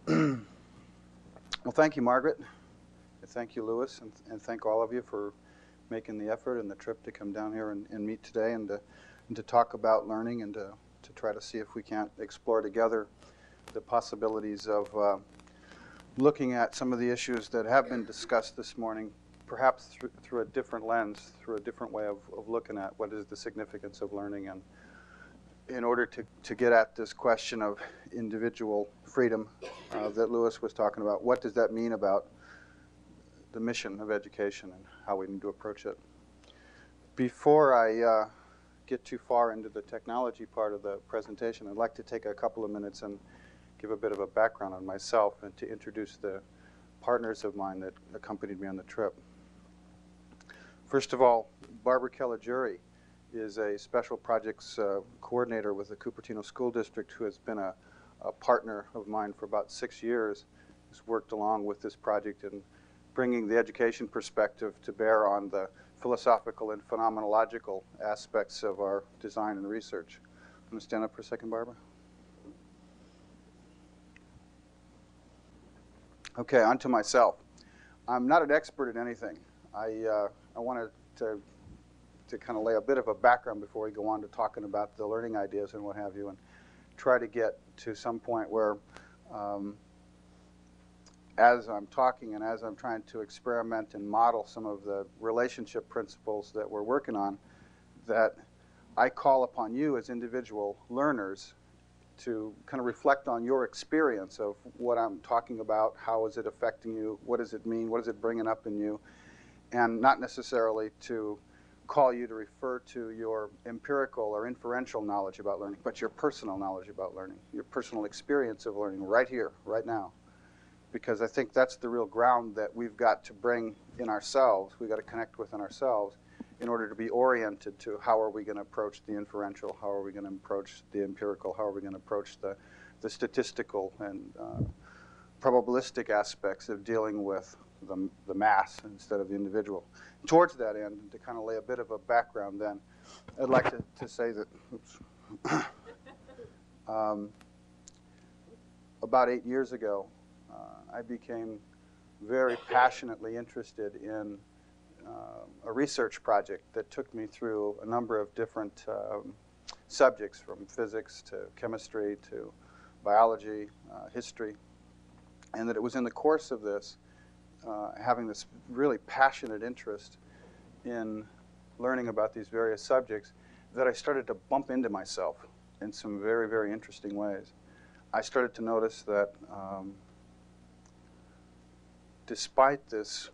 Well, thank you, Margaret. Thank you, Lewis, and thank all of you for making the effort and the trip to come down here and meet today and to talk about learning and to try to see if we can't explore together the possibilities of looking at some of the issues that have been discussed this morning, perhaps through a different lens, through a different way of looking at what is the significance of learning, and in order to get at this question of individual freedom that Lewis was talking about. What does that mean about the mission of education and how we need to approach it? Before I get too far into the technology part of the presentation, I'd like to take a couple of minutes and give a bit of a background on myself and to introduce the partners of mine that accompanied me on the trip. First of all, Barbara Kelliguri is a special projects coordinator with the Cupertino School District who has been a partner of mine for about 6 years, who's worked along with this project in bringing the education perspective to bear on the philosophical and phenomenological aspects of our design and research. I'm going to stand up for a second, Barbara. Okay, on to myself. I'm not an expert at anything. I wanted to kind of lay a bit of a background before we go on to talking about the learning ideas and what have you, and try to get to some point where as I'm talking and as I'm trying to experiment and model some of the relationship principles that we're working on, that I call upon you as individual learners to kind of reflect on your experience of what I'm talking about, how is it affecting you, what does it mean, what is it bringing up in you, and not necessarily to call you to refer to your empirical or inferential knowledge about learning, but your personal knowledge about learning, your personal experience of learning right here, right now. Because I think that's the real ground that we've got to bring in ourselves, we've got to connect with in ourselves in order to be oriented to how are we going to approach the inferential, how are we going to approach the empirical, how are we going to approach the statistical and probabilistic aspects of dealing with the mass instead of the individual. Towards that end, to kind of lay a bit of a background then, I'd like to say that about 8 years ago, I became very passionately interested in a research project that took me through a number of different subjects, from physics to chemistry to biology, history, and that it was in the course of this, having this really passionate interest in learning about these various subjects, that I started to bump into myself in some very, very interesting ways. I started to notice that despite this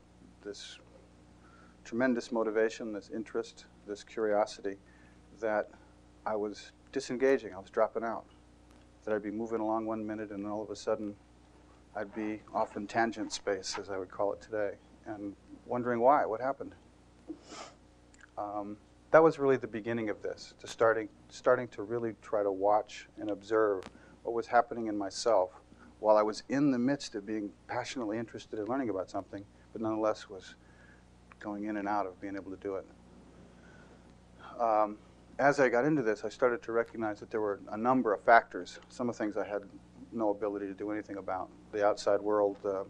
tremendous motivation, this interest, this curiosity, that I was disengaging, I was dropping out, that I'd be moving along one minute and then all of a sudden I'd be off in tangent space, as I would call it today, and wondering why, what happened. That was really the beginning of this, to starting to really try to watch and observe what was happening in myself while I was in the midst of being passionately interested in learning about something, but nonetheless was going in and out of being able to do it. As I got into this, I started to recognize that there were a number of factors, some of the things I had no ability to do anything about. The outside world, the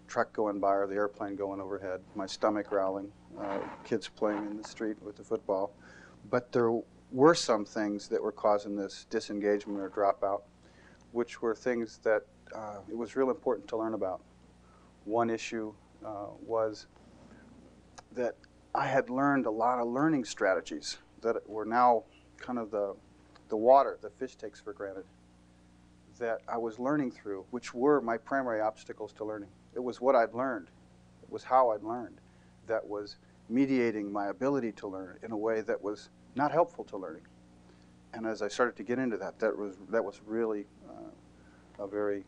truck going by or the airplane going overhead, my stomach growling, kids playing in the street with the football. But there were some things that were causing this disengagement or dropout, which were things that it was real important to learn about. One issue was that I had learned a lot of learning strategies that were now kind of the water the fish takes for granted, that I was learning through, which were my primary obstacles to learning. It was what I'd learned. It was how I'd learned that was mediating my ability to learn in a way that was not helpful to learning. And as I started to get into that, that was really a very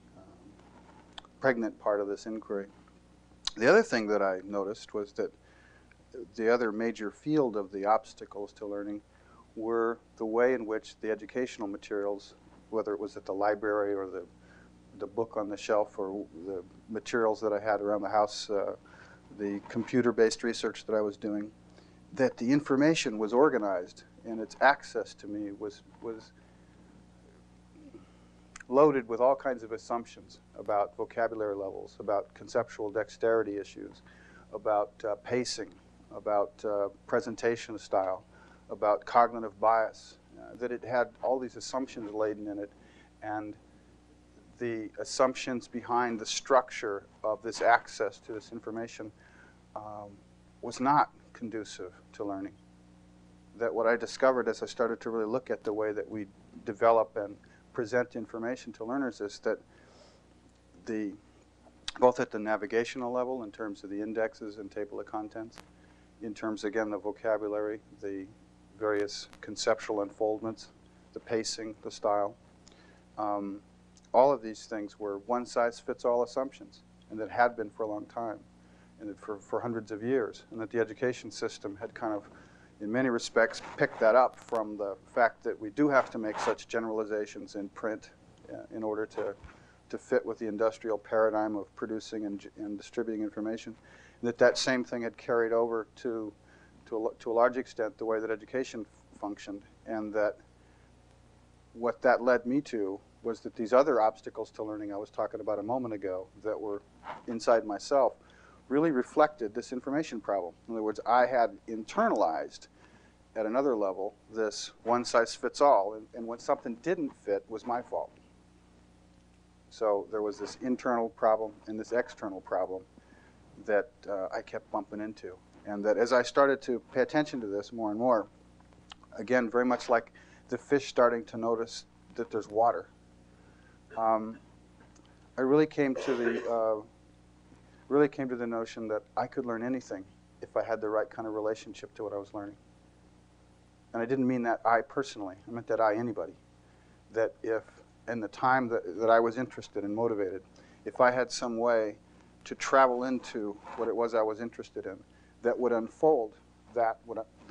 pregnant part of this inquiry. The other thing that I noticed was that the other major field of the obstacles to learning were the way in which the educational materials, whether it was at the library or the book on the shelf or the materials that I had around the house, the computer-based research that I was doing, that the information was organized and its access to me was loaded with all kinds of assumptions about vocabulary levels, about conceptual dexterity issues, about pacing, about presentation style, about cognitive bias, that it had all these assumptions laden in it, and the assumptions behind the structure of this access to this information was not conducive to learning. That what I discovered as I started to really look at the way that we develop and present information to learners is that both at the navigational level in terms of the indexes and table of contents, in terms, again, the vocabulary, the various conceptual unfoldments, the pacing, the style, all of these things were one-size-fits-all assumptions, and that had been for a long time, and that for hundreds of years, and that the education system had kind of, in many respects, picked that up from the fact that we do have to make such generalizations in print in order to fit with the industrial paradigm of producing and distributing information, and that same thing had carried over to a large extent the way that education functioned, and that what that led me to was that these other obstacles to learning I was talking about a moment ago that were inside myself really reflected this information problem. In other words, I had internalized at another level this one-size-fits-all, and when something didn't fit was my fault. So there was this internal problem and this external problem that I kept bumping into. And that as I started to pay attention to this more and more, again, very much like the fish starting to notice that there's water, I really came to the notion that I could learn anything if I had the right kind of relationship to what I was learning. And I didn't mean that I personally. I meant that I, anybody. That if, in the time that I was interested and motivated, if I had some way to travel into what it was I was interested in, that would unfold that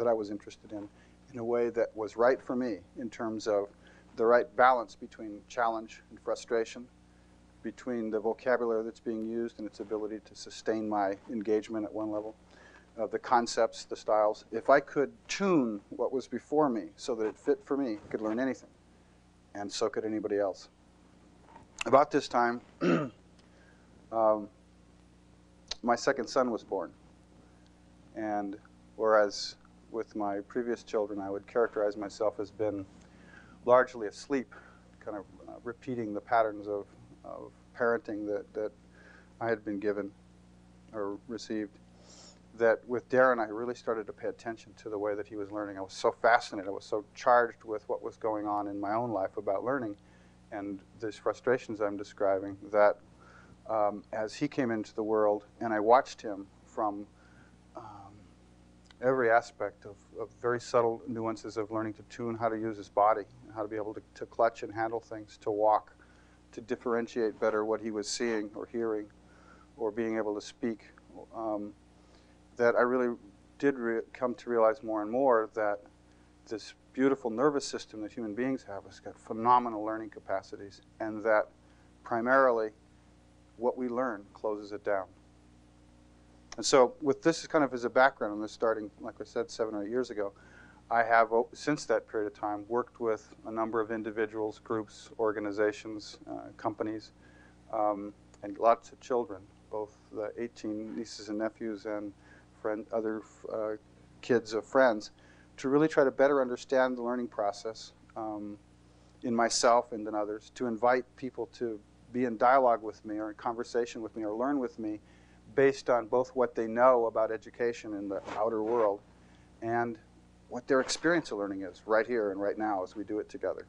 I was interested in a way that was right for me in terms of the right balance between challenge and frustration, between the vocabulary that's being used and its ability to sustain my engagement at one level, the concepts, the styles. If I could tune what was before me so that it fit for me, I could learn anything, and so could anybody else. About this time, my second son was born, and whereas with my previous children I would characterize myself as being largely asleep, kind of repeating the patterns of parenting that I had been given or received, that with Darren I really started to pay attention to the way that he was learning. I was so fascinated, I was so charged with what was going on in my own life about learning and these frustrations I'm describing, that as he came into the world and I watched him from every aspect of very subtle nuances of learning to tune how to use his body, how to be able to clutch and handle things, to walk, to differentiate better what he was seeing or hearing or being able to speak, that I really did come to realize more and more that this beautiful nervous system that human beings have has got phenomenal learning capacities, and that primarily what we learn closes it down. And so with this kind of as a background on this starting, like I said, 7 or 8 years ago, I have, since that period of time, worked with a number of individuals, groups, organizations, companies, and lots of children, both the 18 nieces and nephews and other kids of friends, to really try to better understand the learning process in myself and in others, to invite people to be in dialogue with me or in conversation with me or learn with me based on both what they know about education in the outer world and what their experience of learning is right here and right now as we do it together.